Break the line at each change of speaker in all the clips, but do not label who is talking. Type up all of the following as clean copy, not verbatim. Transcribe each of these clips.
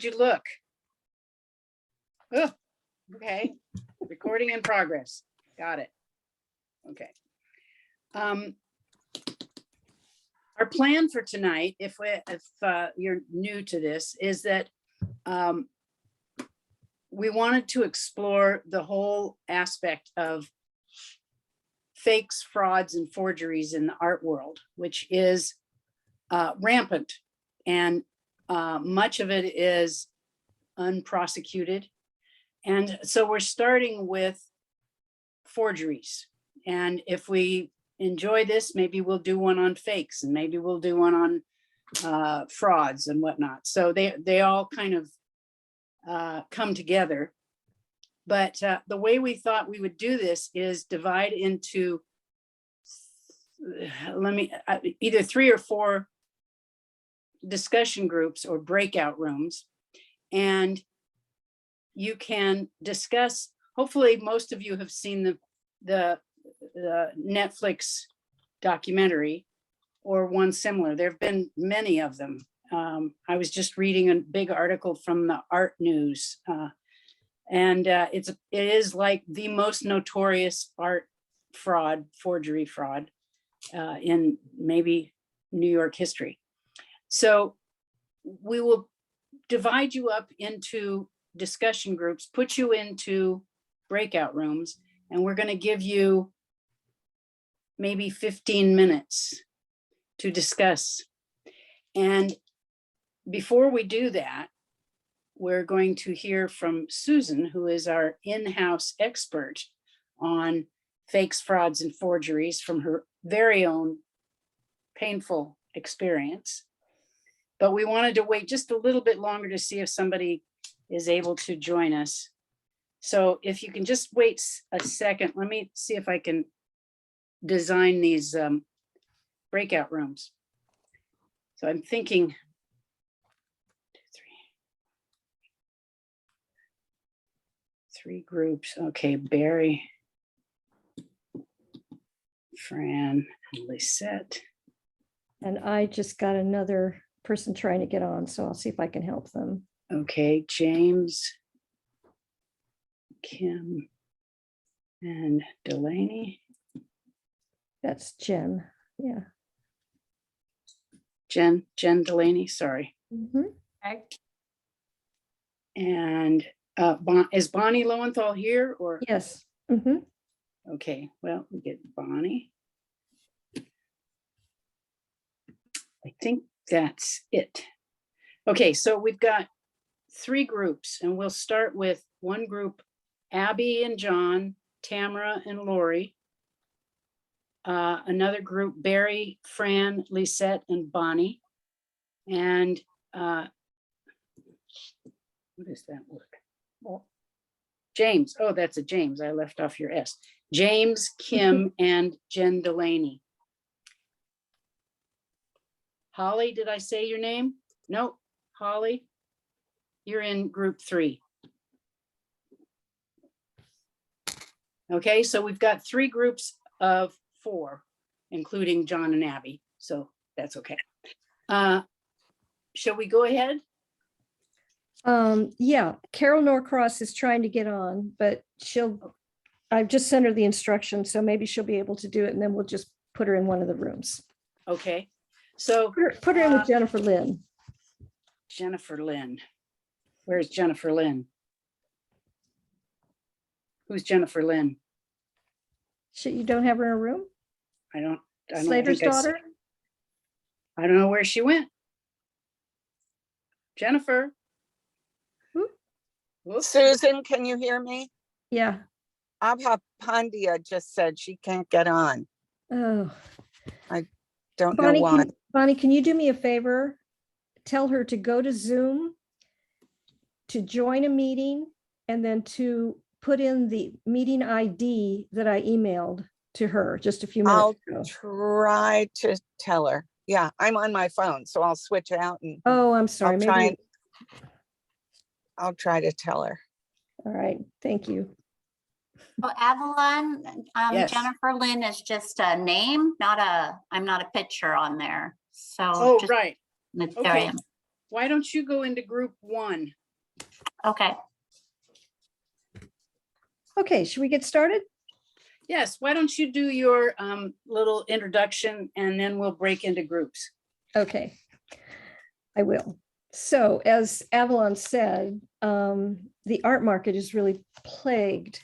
did you look? Oh, okay. Recording in progress. Got it. Okay. Our plan for tonight, if you're new to this, is that we wanted to explore the whole aspect of fakes, frauds, and forgeries in the art world, which is rampant, and much of it is unprosecuted. And so we're starting with forgeries. And if we enjoy this, maybe we'll do one on fakes, and maybe we'll do one on frauds and whatnot. So they all kind of come together. But the way we thought we would do this is divide into either 3 or 4 discussion groups or breakout rooms, and you can discuss. Hopefully most of you have seen the Netflix documentary or one similar. There have been many of them. I was just reading a big article from the Art News, and it is like the most notorious art fraud, forgery fraud in maybe New York history. So we will divide you up into discussion groups, put you into breakout rooms, and we're going to give you maybe 15 minutes to discuss. And before we do that, we're going to hear from Susan, who is our in-house expert on fakes, frauds, and forgeries from her very own painful experience. But we wanted to wait just a little bit longer to see if somebody is able to join us. So if you can just wait a second, let me see if I can design these breakout rooms. So I'm thinking 2, 3 groups. Okay, Barry, Fran, and Lisette.
And I just got another person trying to get on, so I'll see if I can help them.
Okay, James, Kim, and Delaney.
That's Jen. Yeah.
Jen Delaney, sorry.
Mm-hmm.
Okay.
And is Bonnie Lowenthal here or?
Yes. Mm-hmm.
Okay, well, we get Bonnie. I think that's it. Okay, so we've got 3 groups, and we'll start with one group, Abby and John, Tamara and Lori. Another group, Barry, Fran, Lisette, and Bonnie. And what does that work? Well, James, oh, that's a James. I left off your S. James, Kim, and Jen Delaney. Holly, did I say your name? No, Holly, you're in group 3. Okay, so we've got 3 groups of 4, including John and Abby. So that's okay. Shall we go ahead?
Yeah, Carol Norcross is trying to get on, but I've just sent her the instructions, so maybe she'll be able to do it, and then we'll just put her in one of the rooms.
Okay, so
Put her in with Jennifer Lynn.
Jennifer Lynn. Where's Jennifer Lynn? Who's Jennifer Lynn?
You don't have her in a room?
I don't
Slater's
think
daughter?
I don't know where she went. Jennifer. Whoops.
Susan, can you hear me?
Yeah.
Abha Pandya just said she can't get on.
Oh.
Don't know why.
Bonnie, can you do me a favor? Tell her to go to Zoom, to join a meeting, and then to put in the meeting ID that I emailed to her just a few minutes
I'll
ago.
try to tell her. Yeah, I'm on my phone, so I'll switch out and
Oh, I'm sorry.
I'll try to tell her.
All right. Thank you.
Well, Avalon,
Yes.
Jennifer Lynn is just a name, I'm not a picture on there. So.
Oh,
just-
right.
There I
Okay.
am.
why don't you go into group 1?
Okay.
Okay, should we get started?
Yes, why don't you do your little introduction and then we'll break into groups.
Okay, I will. So as Avalon said, the art market is really plagued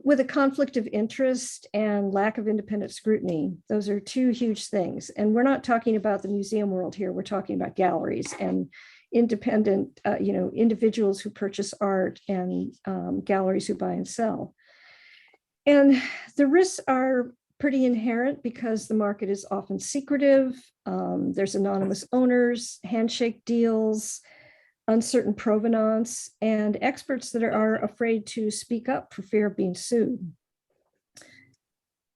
with a conflict of interest and lack of independent scrutiny. Those are two huge things. And we're not talking about the museum world here. We're talking about galleries and independent, individuals who purchase art and galleries who buy and sell. And the risks are pretty inherent because the market is often secretive. There's anonymous owners, handshake deals, uncertain provenance, and experts that are afraid to speak up for fear of being sued.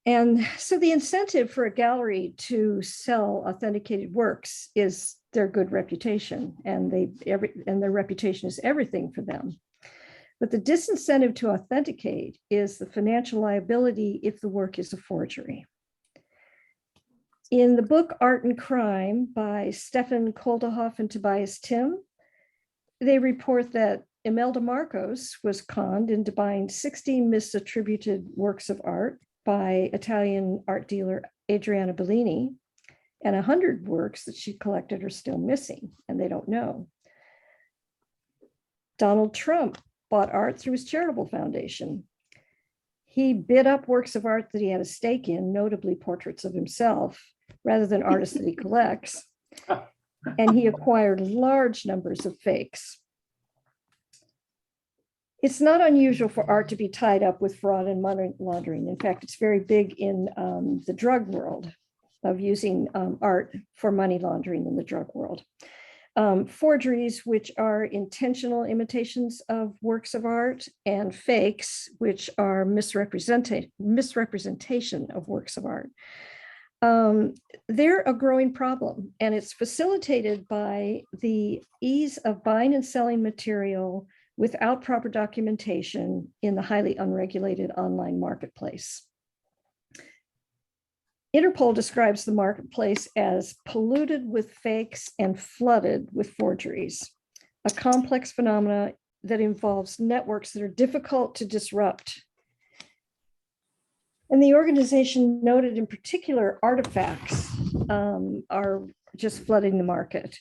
And so the incentive for a gallery to sell authenticated works is their good reputation, and their reputation is everything for them. But the disincentive to authenticate is the financial liability if the work is a forgery. In the book Art and Crime by Stefan Koldehoff and Tobias Timm, they report that Imelda Marcos was conned into buying 60 misattributed works of art by Italian art dealer Adriana Bellini, and 100 works that she collected are still missing, and they don't know. Donald Trump bought art through his charitable foundation. He bid up works of art that he had a stake in, notably portraits of himself, rather than artists that he collects. And he acquired large numbers of fakes. It's not unusual for art to be tied up with fraud and money laundering. In fact, it's very big in the drug world of using art for money laundering in the drug world. Forgeries, which are intentional imitations of works of art, and fakes, which are misrepresentation of works of art. They're a growing problem, and it's facilitated by the ease of buying and selling material without proper documentation in the highly unregulated online marketplace. Interpol describes the marketplace as polluted with fakes and flooded with forgeries, a complex phenomena that involves networks that are difficult to disrupt. And the organization noted in particular artifacts are just flooding the market.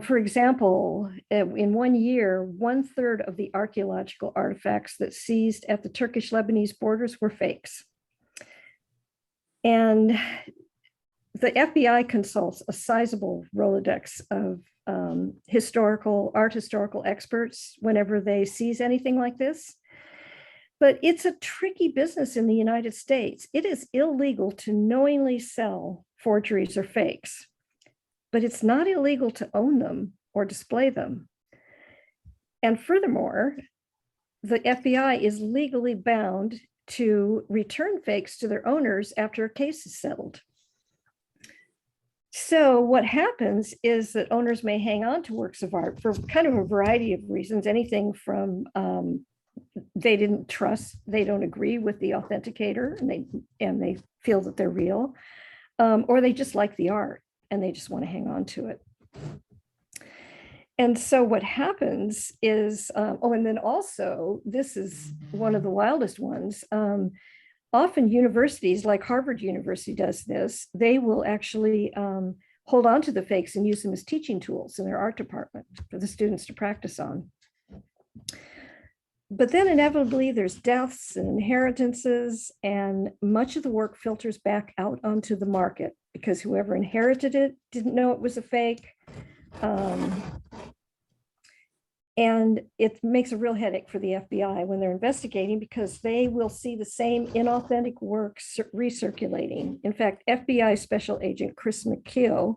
For example, in 1 year, 1/3 of the archaeological artifacts that seized at the Turkish-Lebanese borders were fakes. And the FBI consults a sizable Rolodex of art historical experts whenever they seize anything like this. But it's a tricky business in the United States. It is illegal to knowingly sell forgeries or fakes, but it's not illegal to own them or display them. And furthermore, the FBI is legally bound to return fakes to their owners after a case is settled. So what happens is that owners may hang on to works of art for kind of a variety of reasons, anything from they didn't trust, they don't agree with the authenticator, and they feel that they're real, or they just like the art and they just want to hang on to it. And so what happens is, and then also, this is one of the wildest ones. Often universities, like Harvard University does this, they will actually hold on to the fakes and use them as teaching tools in their art department for the students to practice on. But then inevitably there's deaths and inheritances, and much of the work filters back out onto the market because whoever inherited it didn't know it was a fake. And it makes a real headache for the FBI when they're investigating, because they will see the same inauthentic works recirculating. In fact, FBI Special Agent Chris McKeough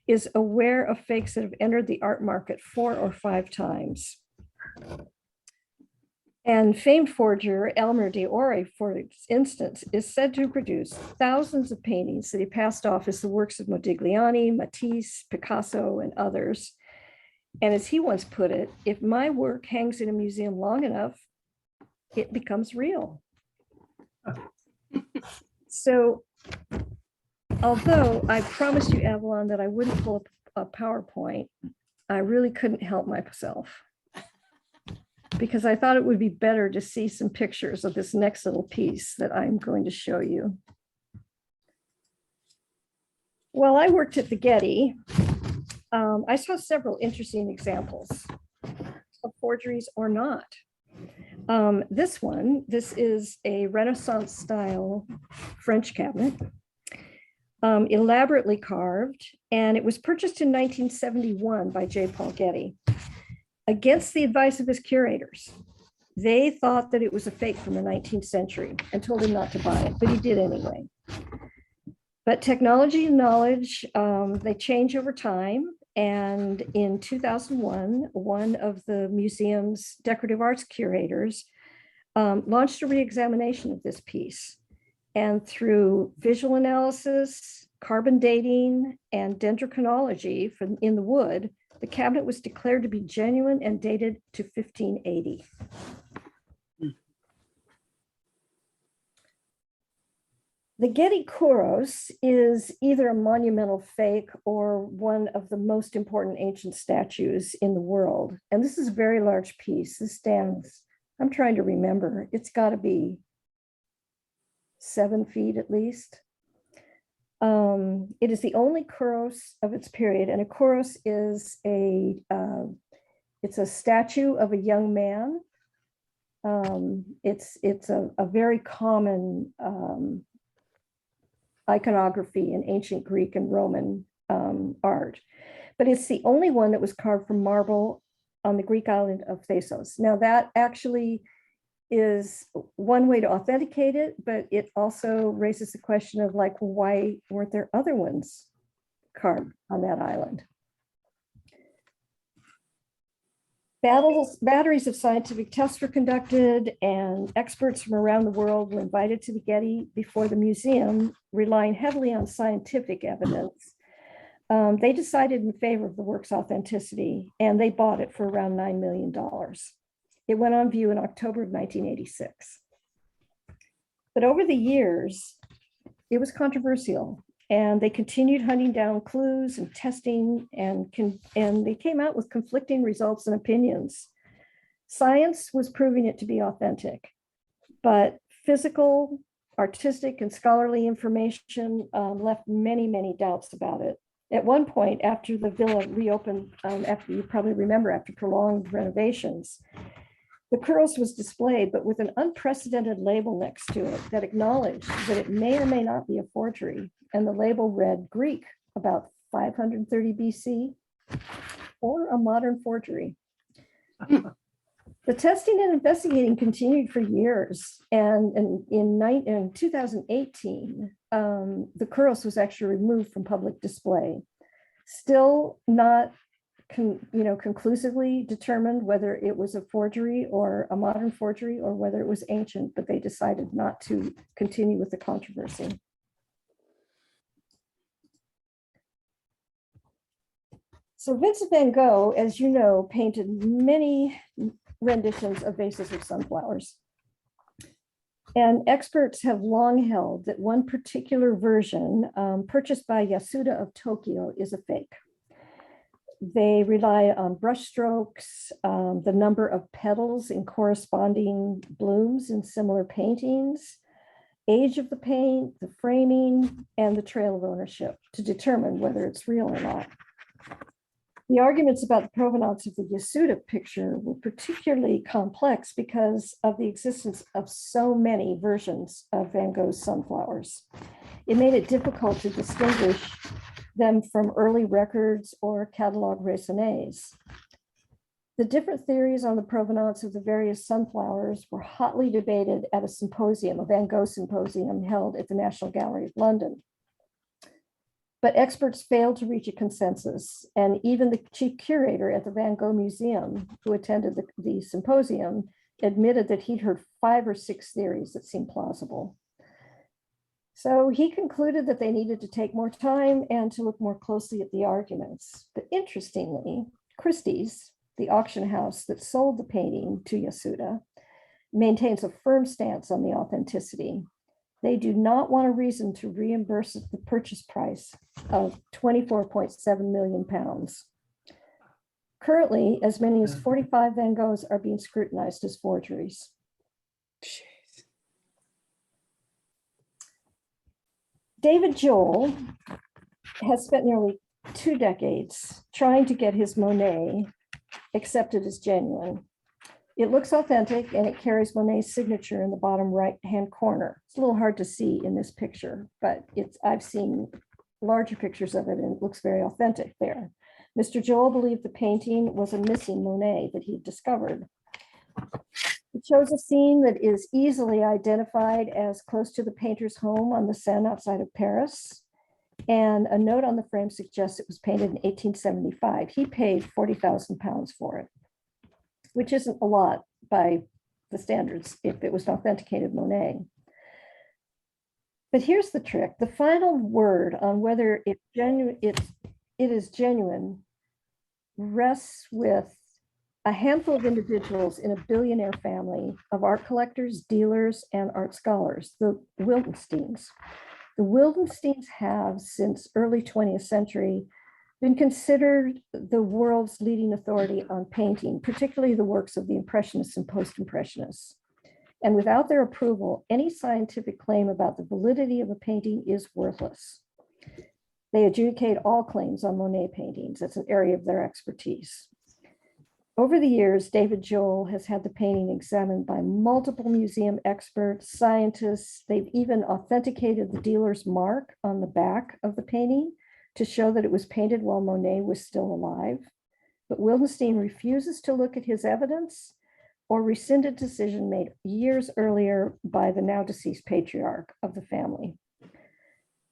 is aware of fakes that have entered the art market 4 or 5 times. And famed forger Elmer Diore, for instance, is said to have produced thousands of paintings that he passed off as the works of Modigliani, Matisse, Picasso, and others. And as he once put it, if my work hangs in a museum long enough, it becomes real. So, although I promised you, Avalon, that I wouldn't pull a PowerPoint, I really couldn't help myself because I thought it would be better to see some pictures of this next little piece that I'm going to show you. While I worked at the Getty, I saw several interesting examples of forgeries or not. This is a Renaissance style French cabinet, elaborately carved, and it was purchased in 1971 by J. Paul Getty against the advice of his curators. They thought that it was a fake from the 19th century and told him not to buy it, but he did anyway. But technology and knowledge, they change over time. And in 2001, one of the museum's decorative arts curators launched a reexamination of this piece. And through visual analysis, carbon dating, and dendrochronology in the wood, the cabinet was declared to be genuine and dated to 1580. The Getty Kouros is either a monumental fake or one of the most important ancient statues in the world. And this is a very large piece. This stands, I'm trying to remember, it's got to be 7 feet at least. It is the only Kouros of its period, and a Kouros is it's a statue of a young man. It's a very common iconography in ancient Greek and Roman art, but it's the only one that was carved from marble on the Greek island of Thasos. Now that actually is one way to authenticate it, but it also raises the question of like, why weren't there other ones carved on that island? Batteries of scientific tests were conducted, and experts from around the world were invited to the Getty before the museum, relying heavily on scientific evidence. They decided in favor of the work's authenticity, and they bought it for around $9 million. It went on view in October of 1986. But over the years, it was controversial, and they continued hunting down clues and testing, and they came out with conflicting results and opinions. Science was proving it to be authentic, but physical, artistic, and scholarly information left many, many doubts about it. At one point, after the villa reopened, after you probably remember, after prolonged renovations, the Kouros was displayed, but with an unprecedented label next to it that acknowledged that it may or may not be a forgery. And the label read Greek, about 530 BC, or a modern forgery. The testing and investigating continued for years. And in 2018, the Kouros was actually removed from public display. Still not conclusively determined whether it was a forgery or a modern forgery or whether it was ancient, but they decided not to continue with the controversy. So Vincent van Gogh, as you know, painted many renditions of vases of sunflowers. And experts have long held that one particular version purchased by Yasuda of Tokyo is a fake. They rely on brush strokes, the number of petals in corresponding blooms in similar paintings, age of the paint, the framing, and the trail of ownership to determine whether it's real or not. The arguments about the provenance of the Yasuda picture were particularly complex because of the existence of so many versions of Van Gogh's sunflowers. It made it difficult to distinguish them from early records or catalog raisonnés. The different theories on the provenance of the various sunflowers were hotly debated at a symposium, a Van Gogh symposium held at the National Gallery of London. But experts failed to reach a consensus, and even the chief curator at the Van Gogh Museum, who attended the symposium, admitted that he'd heard 5 or 6 theories that seemed plausible. So he concluded that they needed to take more time and to look more closely at the arguments. But interestingly, Christie's, the auction house that sold the painting to Yasuda, maintains a firm stance on the authenticity. They do not want a reason to reimburse the purchase price of 24.7 million pounds. Currently, as many as 45 Van Goghs are being scrutinized as forgeries.
Jeez.
David Joel has spent nearly 2 decades trying to get his Monet accepted as genuine. It looks authentic and it carries Monet's signature in the bottom right-hand corner. It's a little hard to see in this picture, but I've seen larger pictures of it and it looks very authentic there. Mr. Joel believed the painting was a missing Monet that he discovered. It shows a scene that is easily identified as close to the painter's home on the Seine outside of Paris. And a note on the frame suggests it was painted in 1875. He paid 40,000 pounds for it, which isn't a lot by the standards if it was an authenticated Monet. But here's the trick. The final word on whether it is genuine rests with a handful of individuals in a billionaire family of art collectors, dealers, and art scholars, the Wildensteins. The Wildensteins have, since early 20th century, been considered the world's leading authority on painting, particularly the works of the Impressionists and Post-Impressionists. And without their approval, any scientific claim about the validity of a painting is worthless. They adjudicate all claims on Monet paintings. That's an area of their expertise. Over the years, David Joel has had the painting examined by multiple museum experts, scientists. They've even authenticated the dealer's mark on the back of the painting to show that it was painted while Monet was still alive. But Wildenstein refuses to look at his evidence or rescind a decision made years earlier by the now deceased patriarch of the family.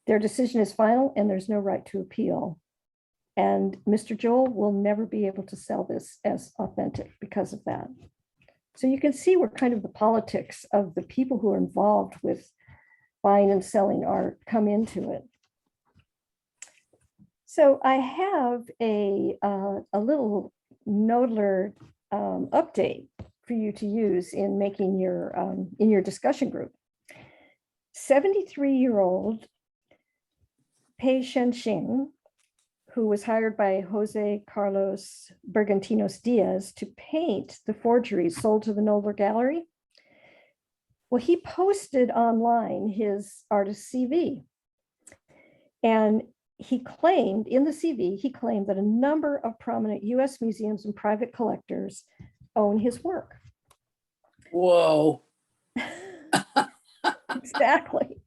Their decision is final and there's no right to appeal. And Mr. Joel will never be able to sell this as authentic because of that. So you can see where kind of the politics of the people who are involved with buying and selling art come into it. So I have a little Knoebler update for you to use in making your discussion group. 73-year-old Pei Shenxing, who was hired by Jose Carlos Bergantinos Diaz to paint the forgeries sold to the Knoebler Gallery. Well, he posted online his artist CV. And he claimed in the CV, he claimed that a number of prominent US museums and private collectors own his work.
Whoa.
Exactly.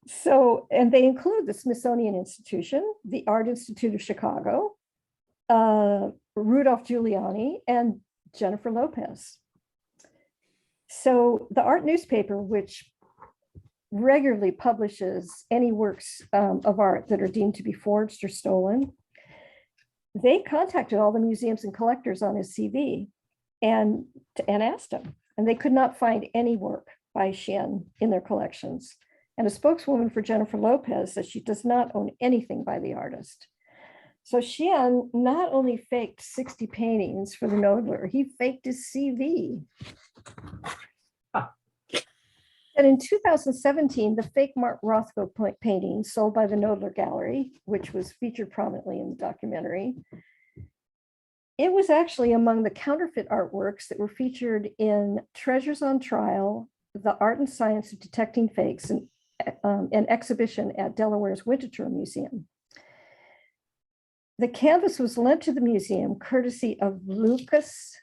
So, and they include the Smithsonian Institution, the Art Institute of Chicago, Rudolph Giuliani, and Jennifer Lopez. So the art newspaper, which regularly publishes any works of art that are deemed to be forged or stolen, they contacted all the museums and collectors on his CV and asked them, and they could not find any work by Xian in their collections. And a spokeswoman for Jennifer Lopez says she does not own anything by the artist. So Xian not only faked 60 paintings for the Knoebler, he faked his CV. And in 2017, the fake Mark Rothko painting sold by the Knoebler Gallery, which was featured prominently in the documentary, it was actually among the counterfeit artworks that were featured in Treasures on Trial, The Art and Science of Detecting Fakes, and an exhibition at Delaware's Winterthur Museum. The canvas was lent to the museum courtesy of Luke Nikas,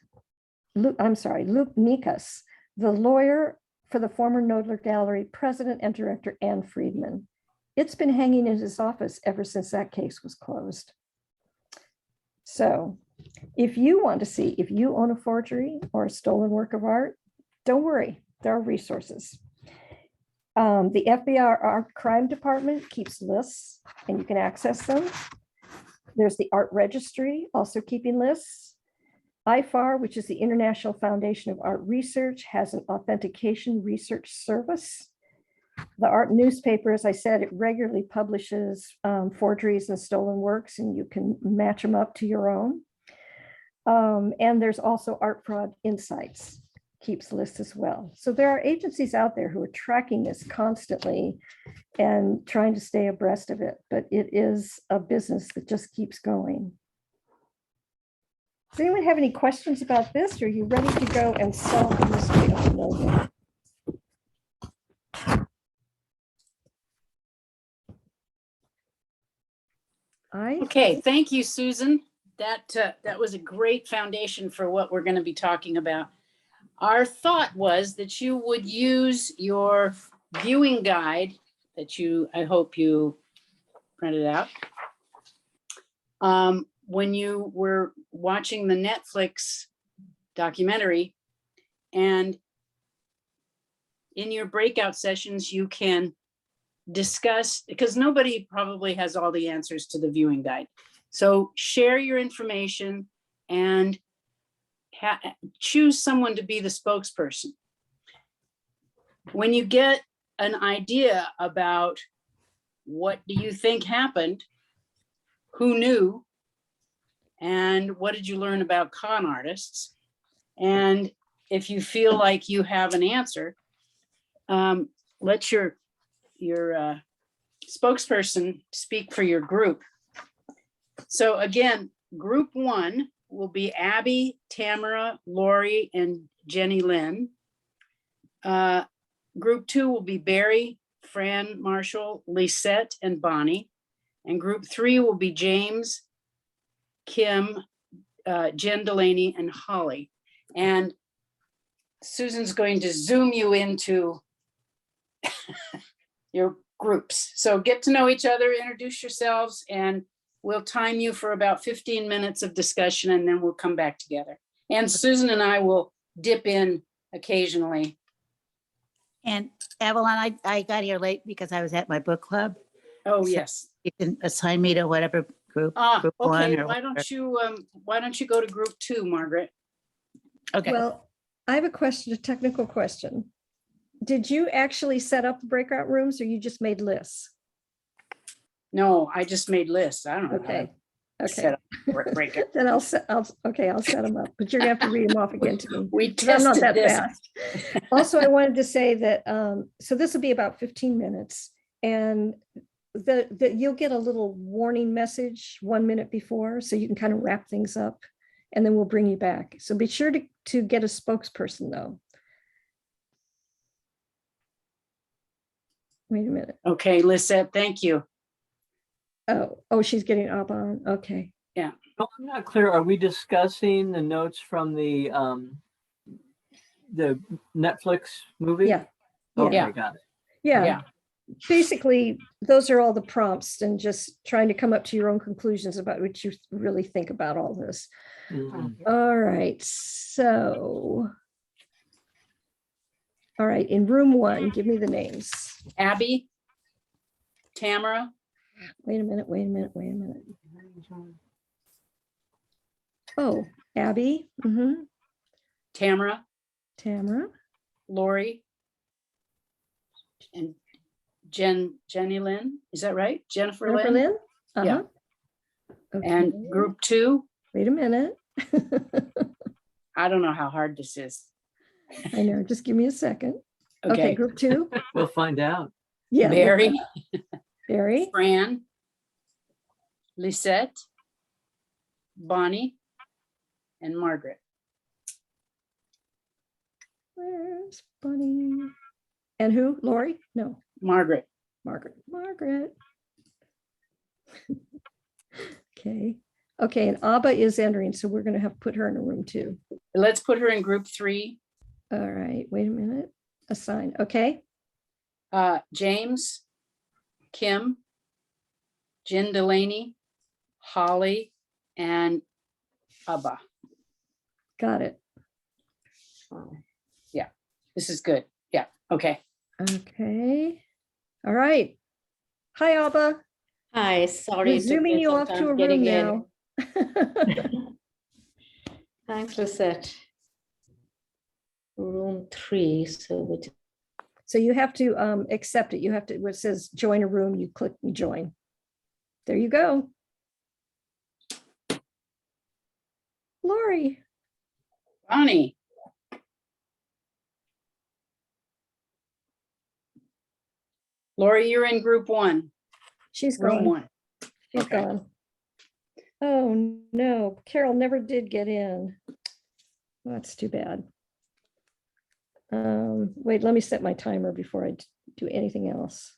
the lawyer for the former Knoebler Gallery president and director Anne Friedman. It's been hanging in his office ever since that case was closed. So if you want to see if you own a forgery or a stolen work of art, don't worry, there are resources. The FBI Art Crime Department keeps lists and you can access them. There's the Art Registry, also keeping lists. IFAR, which is the International Foundation of Art Research, has an authentication research service. The art newspaper, as I said, it regularly publishes forgeries and stolen works, and you can match them up to your own. And there's also Art Fraud Insights. keeps lists as well. So there are agencies out there who are tracking this constantly and trying to stay abreast of it, but it is a business that just keeps going. Does anyone have any questions about this? Or are you ready to go and sell the mystery of the Knoebler?
Okay, thank you, Susan. That was a great foundation for what we're going to be talking about. Our thought was that you would use your viewing guide that I hope you printed out. When you were watching the Netflix documentary, and in your breakout sessions, you can discuss, because nobody probably has all the answers to the viewing guide. So share your information and choose someone to be the spokesperson. When you get an idea about what do you think happened, who knew, and what did you learn about con artists, and if you feel like you have an answer, let your spokesperson speak for your group. So again, group 1 will be Abby, Tamara, Lori, and Jenny Lynn. Group 2 will be Barry, Fran, Marshall, Lisette, and Bonnie. And group 3 will be James, Kim, Jen Delaney, and Holly. And Susan's going to zoom you into your groups. So get to know each other, introduce yourselves, and we'll time you for about 15 minutes of discussion, and then we'll come back together. And Susan and I will dip in occasionally.
And Avalon, I got here late because I was at my book club.
Oh,
So
yes.
You can assign me to whatever group. Group
Okay,
one or
why don't you go to group 2, Margaret?
Okay.
Well, I have a technical question. Did you actually set up the breakout rooms, or you just made lists?
No, I just made lists. I don't know.
Okay.
how to set up breakout.
Then I'll set them up, but you're gonna have to read them off again to me.
We
'Cause I'm not
tested
that
this.
fast. Also, I wanted to say that, so this will be about 15 minutes, and you'll get a little warning message 1 minute before, so you can kind of wrap things up, and then we'll bring you back. So be sure to get a spokesperson though. Wait a minute.
Okay, Lisette, thank you.
Oh, she's getting up on, okay.
No, I'm not clear. Are we discussing the notes from the Netflix movie?
Yeah.
Okay,
Yeah.
got it.
Yeah.
Yeah.
Basically, those are all the prompts, and just trying to come up to your own conclusions about what you really think about all this.
Mhm.
All right, so. All right, in room 1, give me the names.
Abby, Tamara,
Wait a minute. Oh, Abby,
Tamara,
Tamara,
Lori, and Jenny Lynn. Is that right? Jennifer
Jennifer
Lynn?
Lynn?
Yeah.
Okay.
And group 2,
Wait a minute.
I don't know how hard this is.
I know, just give me a second. Okay,
Okay,
group 2.
We'll find out.
Yeah.
Barry,
Barry,
Fran, Lisette, Bonnie, and Margaret.
where's Bunny? And who? Lori? No,
Margaret.
Margaret. Okay. Okay, and Abba is entering, so we're gonna have to put her in a room too.
Let's put her in group 3.
All right, wait a minute. Assign, okay.
James, Kim, Jen Delaney, Holly, and Abba.
Got it.
Yeah, this is good. Yeah, okay.
Okay. All right. Hi, Abba.
Hi, sorry.
We're
it took
zooming
me
you
some
off to
time
a room
getting in.
now.
Thanks, Lisette. Room 3,
So you have to accept it. You have to, where it says join a room, you click join. There you go. Lori.
Bonnie, Lori, you're in group one,
She's
room
gone.
one.
She's
Okay.
gone. Oh, no, Carol never did get in. That's too bad. Wait, let me set my timer before I do anything else.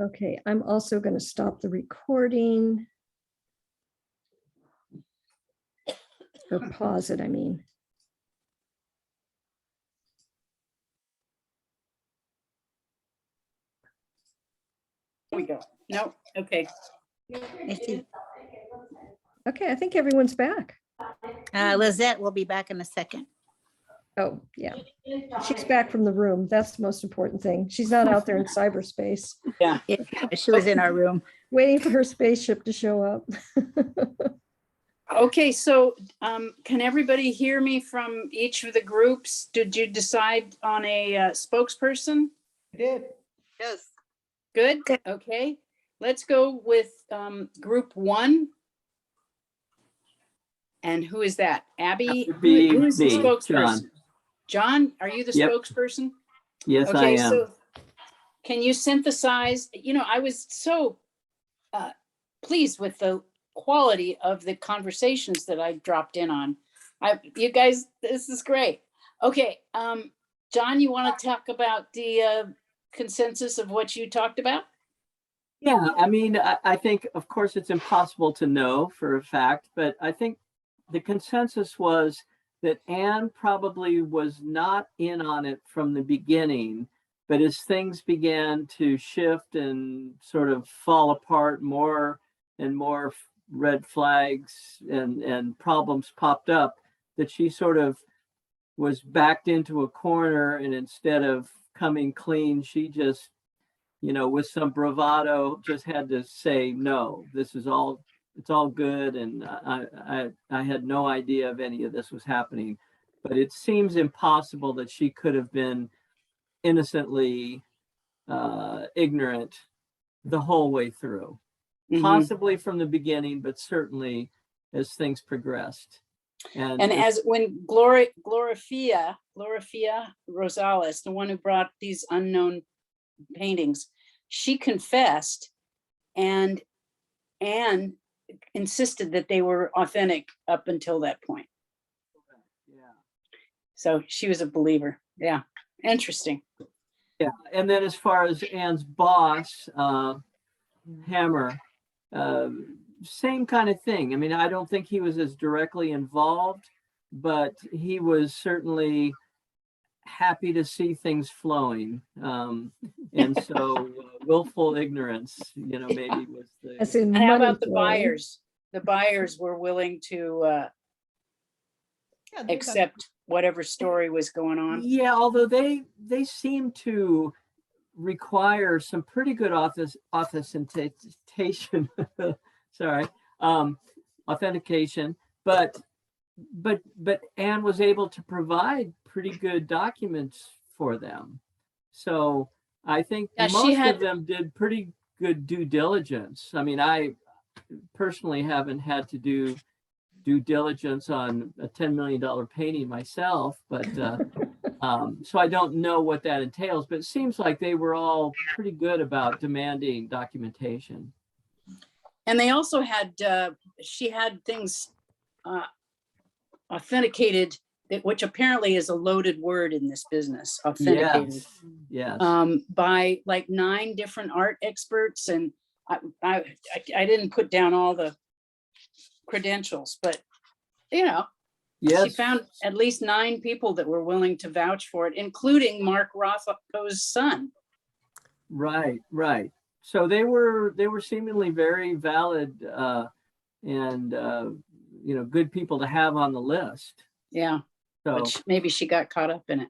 Okay, I'm also going to stop the recording. Or pause it, I mean.
Here we go. No, okay.
I see.
Okay, I think everyone's back.
Lizette will be back in a second.
Oh, yeah. She's back from the room. That's the most important thing. She's not out there in cyberspace
Yeah, she was in our room.
waiting for her spaceship to show up.
Okay, so can everybody hear me from each of the groups? Did you decide on a spokesperson?
Yes.
Good,
Good.
okay. Let's go with group one. And who is that? Abby?
That would be
Who is the
me,
spokesperson?
John.
John, are you the
Yep.
spokesperson?
Yes, I
Okay,
am.
so can you synthesize, I was so pleased with the quality of the conversations that I dropped in on. You guys, this is great. Okay, John, you want to talk about the consensus of what you talked about?
Yeah, I mean, I think, of course, it's impossible to know for a fact, but I think the consensus was that Anne probably was not in on it from the beginning, but as things began to shift and sort of fall apart, more and more red flags and problems popped up, that she sort of was backed into a corner, and instead of coming clean, she just, with some bravado, just had to say, no, this is all, it's all good. And I had no idea of any of this was happening, but it seems impossible that she could have been innocently ignorant the whole way through, possibly from the beginning, but certainly as things progressed.
And as when Glorifia Rosales, the one who brought these unknown paintings, she confessed and insisted that they were authentic up until that point.
Yeah.
So she was a believer. Yeah, interesting.
Yeah, and then as far as Anne's boss, Hammer, same kind of thing. I mean, I don't think he was as directly involved, but he was certainly happy to see things flowing. And so willful ignorance, maybe was
As
the.
in
And how
money
about the
flowing.
buyers? The buyers were willing to accept whatever story was going on.
Yeah, although they seem to require some pretty good authentication. Sorry, authentication, but Anne was able to provide pretty good documents for them. So I think
Yeah,
most of them did pretty good due diligence. I mean, I personally haven't had to do due diligence on a $10 million painting myself, but so I don't know what that entails, but it seems like they were all pretty good about demanding documentation.
And they also had, she had things authenticated, which apparently is a loaded word in this business, authenticated.
Yes.
By like 9 different art experts. And I didn't put down all the credentials, but
Yes.
she found at least 9 people that were willing to vouch for it, including Mark Rothko's son.
Right. So they were seemingly very valid and good people to have on the list.
Yeah,
So
but maybe she got caught up in it.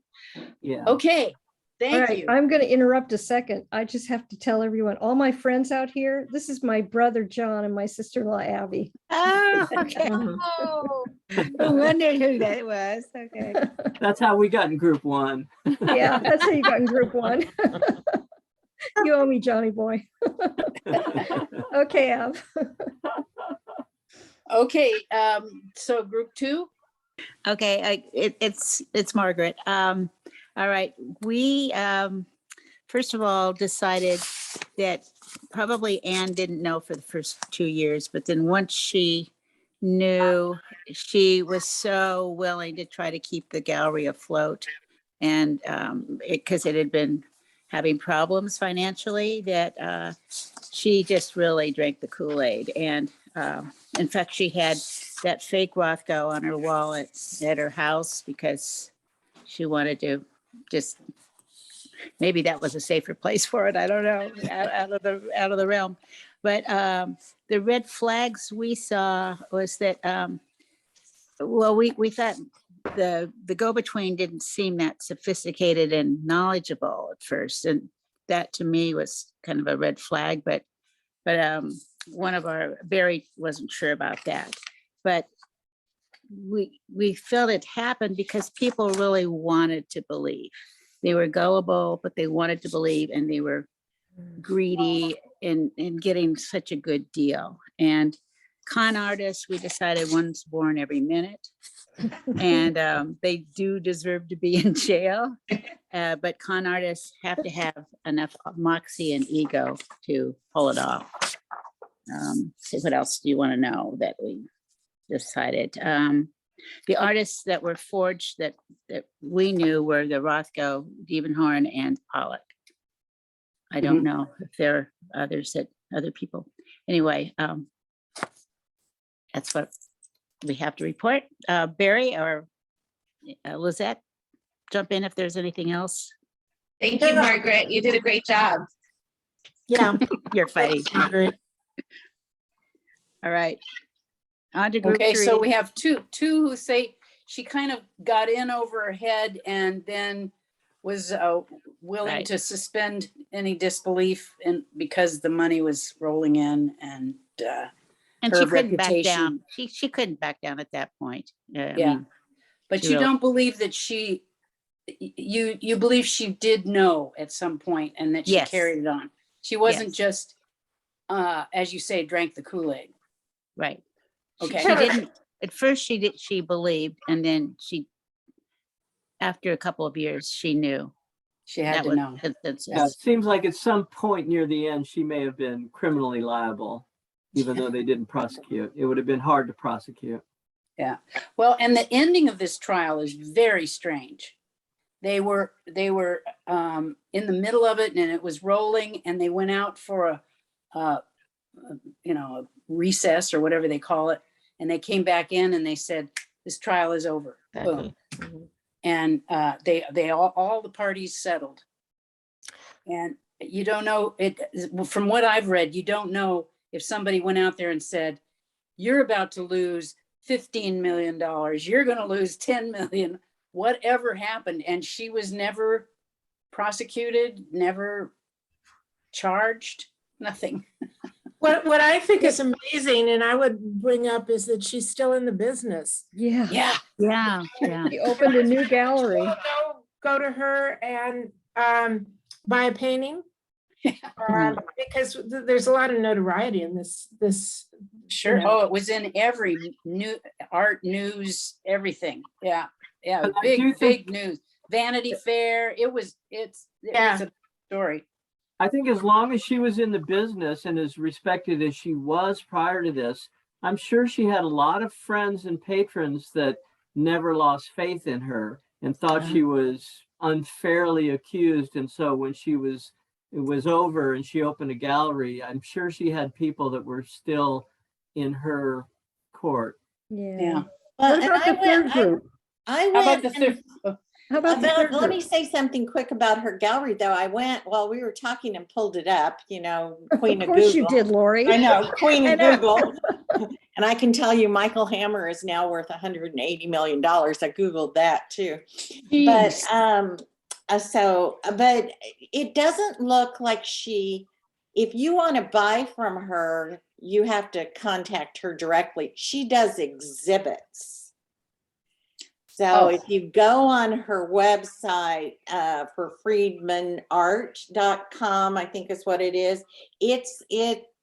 yeah.
Okay,
All
thank
right,
you.
I'm going to interrupt a second. I just have to tell everyone, all my friends out here, this is my brother John and my sister-in-law Abby.
Oh, okay.
Mhm.
Oh,
I wondered who that was. Okay.
That's how we got in group one.
Yeah, that's how you got in group one. You owe me, Johnny boy. Okay, Av.
Okay, so group two,
Okay, it's Margaret. All right, we first of all decided that probably Anne didn't know for the first 2 years, but then once she knew, she was so willing to try to keep the gallery afloat, and because it had been having problems financially, that she just really drank the Kool-Aid. And in fact, she had that fake Rothko on her wall at her house because she wanted to just, maybe that was a safer place for it. I don't know, out of the realm. But the red flags we saw was that, well, we thought the go-between didn't seem that sophisticated and knowledgeable at first, and that to me was kind of a red flag. But one of our, Barry wasn't sure about that, but we felt it happened because people really wanted to believe. They were gullible, but they wanted to believe, and they were greedy in getting such a good deal. And con artists, we decided one's born every minute, and they do deserve to be in jail. But con artists have to have enough moxie and ego to pull it off. So what else do you want to know that we decided? The artists that were forged that we knew were the Rothko, Diebenhorn, and Pollock. I don't know if there are others that other people. Anyway, that's what we have to report. Barry or Lizette, jump in if there's anything else.
Thank you, Margaret. You did a great job.
Yeah, you're fighting. All right. On to group
okay,
three.
so we have two who say she kind of got in over her head and then was willing
Right.
to suspend any disbelief because the money was rolling in, and
And
her
she couldn't back
reputation.
down. She couldn't back down at that point. I
Yeah.
mean,
But
she
you
really-
don't believe that you believe she did know at some point and that she
Yes.
carried it on. She wasn't
Yes.
just, as you say, drank the Kool-Aid.
right.
Okay.
She didn't, at first she believed, and then after a couple of years, she knew.
She had
That
to
was
know.
consensus.
Yeah, it seems like at some point near the end, she may have been criminally liable, even though they didn't prosecute. It would have been hard to prosecute.
Yeah. Well, and the ending of this trial is very strange. They were in the middle of it, and it was rolling, and they went out for a recess or whatever they call it, and they came back in and they said, "This trial is over." Boom. And they all the parties settled. And you don't know it from what I've read. You don't know if somebody went out there and said, "You're about to lose $15 million. You're going to lose 10 million." Whatever happened, and she was never prosecuted, never charged, nothing.
What I think is amazing, and I would bring up, is that she's still in the business.
Yeah,
Yeah.
Yeah, yeah.
he opened a new gallery.
Go to her and buy a painting. Because there's a lot of notoriety in this.
Sure.
you know.
Oh, it was in every new art news, everything. Yeah. Yeah.
And I do
Big news. Vanity Fair. It was a story.
I think as long as she was in the business and as respected as she was prior to this, I'm sure she had a lot of friends and patrons that never lost faith in her and thought she was unfairly accused. And so when it was over and she opened a gallery, I'm sure she had people that were still in her court.
Yeah.
What about the third group?
I
How about
went
the third?
How about the third
Let me
group?
say something quick about her gallery, though. I went while we were talking and pulled it up, Queen
Of
of
course you
Google.
did, Lori.
I know, Queen
I
of
know.
Google. And I can tell you, Michael Hammer is now worth $180 million. I Googled that too.
Jeez.
But it doesn't look like if you want to buy from her, you have to contact her directly. She does exhibits. So
Oh.
if you go on her website for friedmanart.com, I think is what it is, it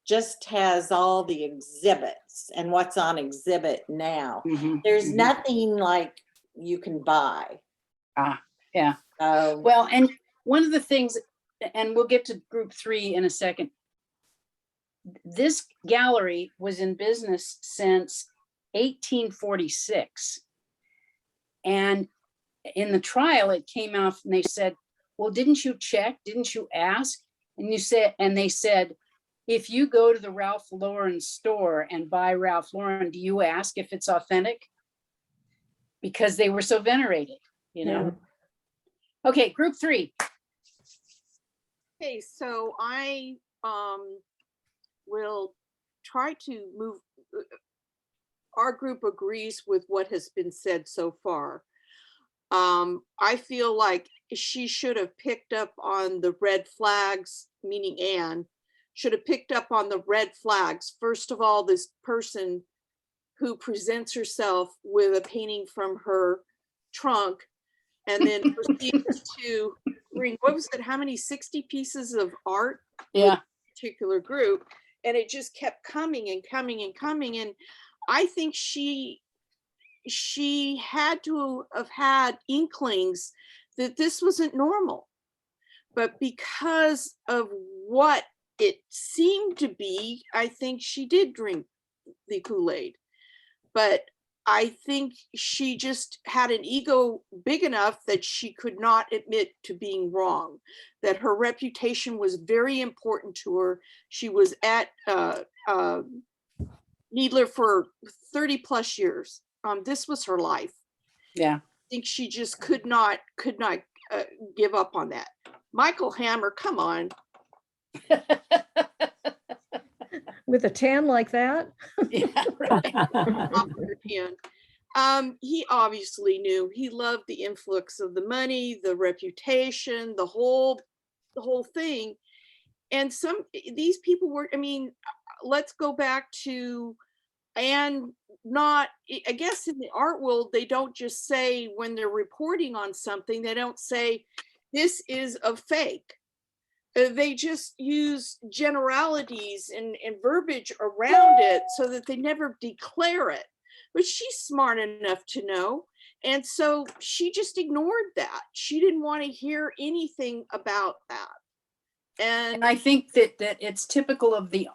just has all the exhibits and what's on exhibit now.
Mhm,
There's
mhm.
nothing like you can buy.
Yeah.
So
Well, and one of the things, and we'll get to group 3 in a second. This gallery was in business since 1846. And in the trial, it came out and they said, well, didn't you check? Didn't you ask? And they said, if you go to the Ralph Lauren store and buy Ralph Lauren, do you ask if it's authentic? Because they were so venerated, you know? Okay, group 3.
Okay, so I will try to move. Our group agrees with what has been said so far. I feel like she should have picked up on the red flags, meaning Anne, should have picked up on the red flags. First of all, this person who presents herself with a painting from her trunk and then proceeds to bring, what was it, how many 60 pieces of art?
Yeah.
Particular group, and it just kept coming and coming and coming. And I think she had to have had inklings that this wasn't normal, but because of what it seemed to be, I think she did drink the Kool-Aid. But I think she just had an ego big enough that she could not admit to being wrong, that her reputation was very important to her. She was at Knoebler for 30 plus years. This was her life.
Yeah.
I think she just could not give up on that. Michael Hammer, come on.
With a tan like that?
Yeah, right.
He obviously knew. He loved the influx of the money, the reputation, the whole thing. And these people were, I mean, let's go back to, and not, I guess in the art world, they don't just say when they're reporting on something, they don't say this is a fake. They just use generalities and verbiage around it so that they never declare it. But she's smart enough to know. And so she just ignored that. She didn't want to hear anything about that.
And I think that it's typical of the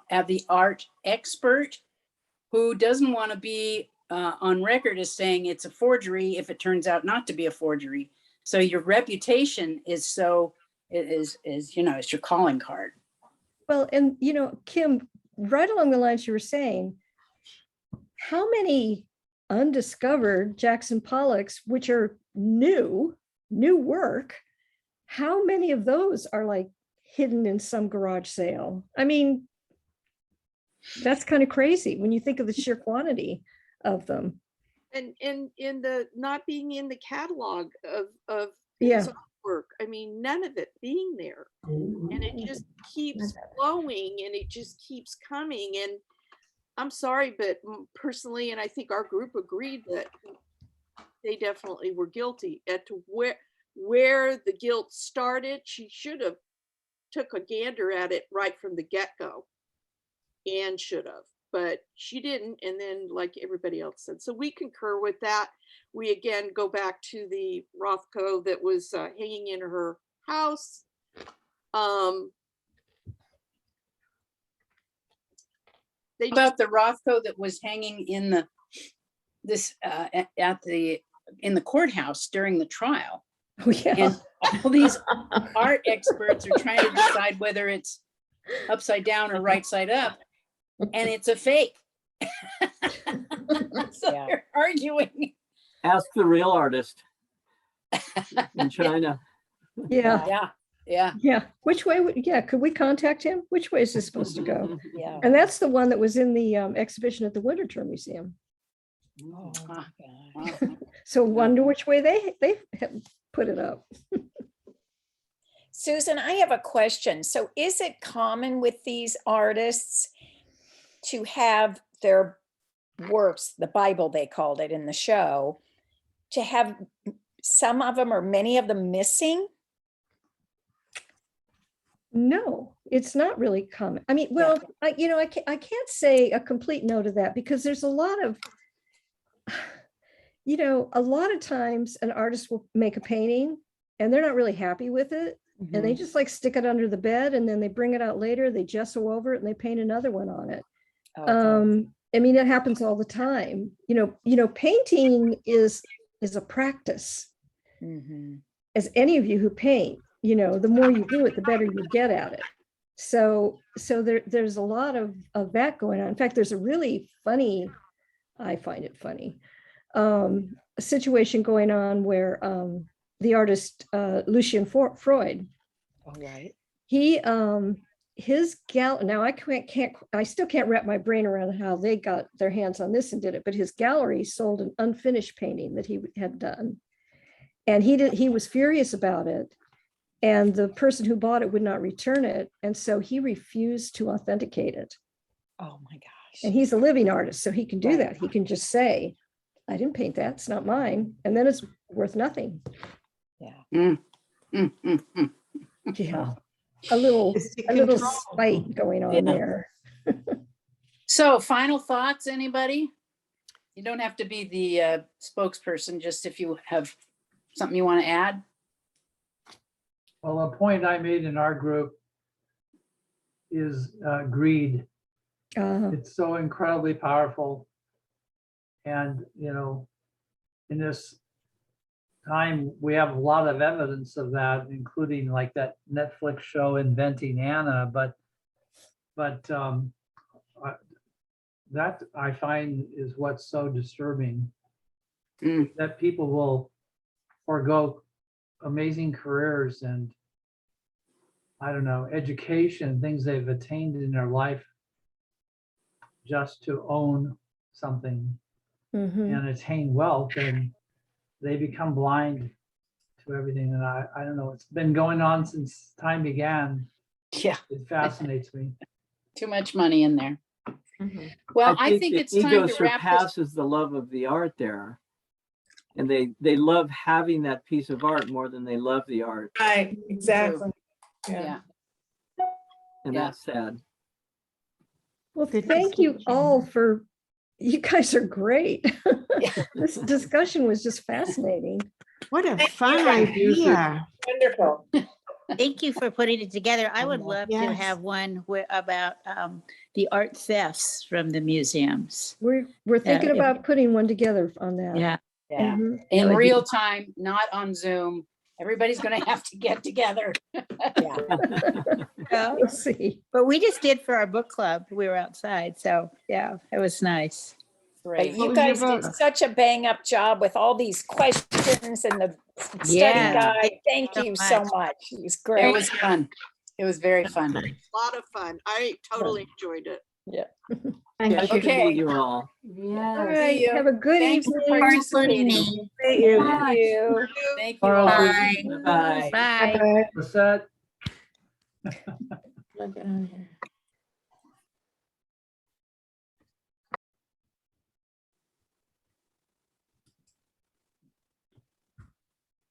art expert who doesn't want to be on record as saying it's a forgery if it turns out not to be a forgery. So your reputation is you know, it's your calling card.
Well, and you know, Kim, right along the lines you were saying, how many undiscovered Jackson Pollocks, which are new work, how many of those are like hidden in some garage sale? I mean, that's kind of crazy when you think of the sheer quantity of them.
And in the not being in the catalog of
Yeah.
his work, I mean, none of it being there. And it just keeps flowing and it just keeps coming. And I'm sorry, but personally, and I think our group agreed that they definitely were guilty. At to where the guilt started, she should have took a gander at it right from the get-go, and should have, but she didn't. And then, like everybody else said, so we concur with that. We again go back to the Rothko that was hanging in her house.
About the Rothko that was hanging in the courthouse during the trial.
Oh, yeah.
And all these art experts are trying to decide whether it's upside down or right side up, and it's a fake. So they're arguing.
Ask the real artist in China.
Yeah.
Yeah.
Which way could we contact him? Which way is this supposed to go?
Yeah.
And that's the one that was in the exhibition at the Winterthur Museum.
Oh,
Ah,
God.
wow.
So wonder which way they have put it up.
Susan, I have a question. So is it common with these artists to have their works, the Bible they called it in the show, to have some of them or many of them missing?
No, it's not really common. I mean, well, I can't say a complete no to that because there's a lot of, a lot of times an artist will make a painting and they're not really happy with it. And they just like stick it under the bed and then they bring it out later, they gesso over it and they paint another one on it.
Okay.
I mean, it happens all the time. Painting is a practice.
Mhm.
As any of you who paint, the more you do it, the better you get at it. So there's a lot of that going on. In fact, there's a really funny, I find it funny, a situation going on where the artist Lucian Freud,
All right.
he his gal now I still can't wrap my brain around how they got their hands on this and did it, but his gallery sold an unfinished painting that he had done. And he was furious about it. And the person who bought it would not return it. And so he refused to authenticate it.
Oh my gosh.
And he's a living artist, so he can do that. He can just say, I didn't paint that, it's not mine. And then it's worth nothing.
Yeah.
Yeah. A little spite going on there.
So final thoughts, anybody? You don't have to be the spokesperson, just if you have something you want to add.
Well, a point I made in our group is greed. It's so incredibly powerful. And, in this time, we have a lot of evidence of that, including like that Netflix show Inventing Anna. But that I find is what's so disturbing, that people will forego amazing careers and, I don't know, education, things they've attained in their life just to own something and attain wealth, and they become blind to everything. And I don't know, it's been going on since time began.
Yeah.
It fascinates me.
Too much money in there. Well, I think
the
it's time
ego
to wrap this.
surpasses the love of the art there. And they love having that piece of art more than they love the art.
Right, exactly.
Yeah.
And
Yeah.
that's sad.
Well, thank you all you guys are great. This discussion was just fascinating.
What a
Thank
fun
you.
idea.
Wonderful.
Thank you for putting it together. I would love to
Yes.
have one about the art thefts from the museums.
We're thinking
if-
about putting one together on that.
Yeah.
Yeah.
Mhm.
In
would be-
real time, not on Zoom. Everybody's going to have to get together.
Yeah.
We'll see.
But we just did for our book club. We were outside. So yeah, it was nice.
But
Great.
you guys did such a bang up job with all these questions and the study
Yeah.
guide. Thank
So
you so
much.
much. It was
It
great.
was fun. It was very fun.
A lot of fun. I totally enjoyed it.
Nice to
Okay.
meet you all.
All right.
you.
Have a good
Thanks for
evening.
participating.
Thank you.
Thank you
Carl,
all.
please.
Bye.
Bye.
Lisette?
Look at on here.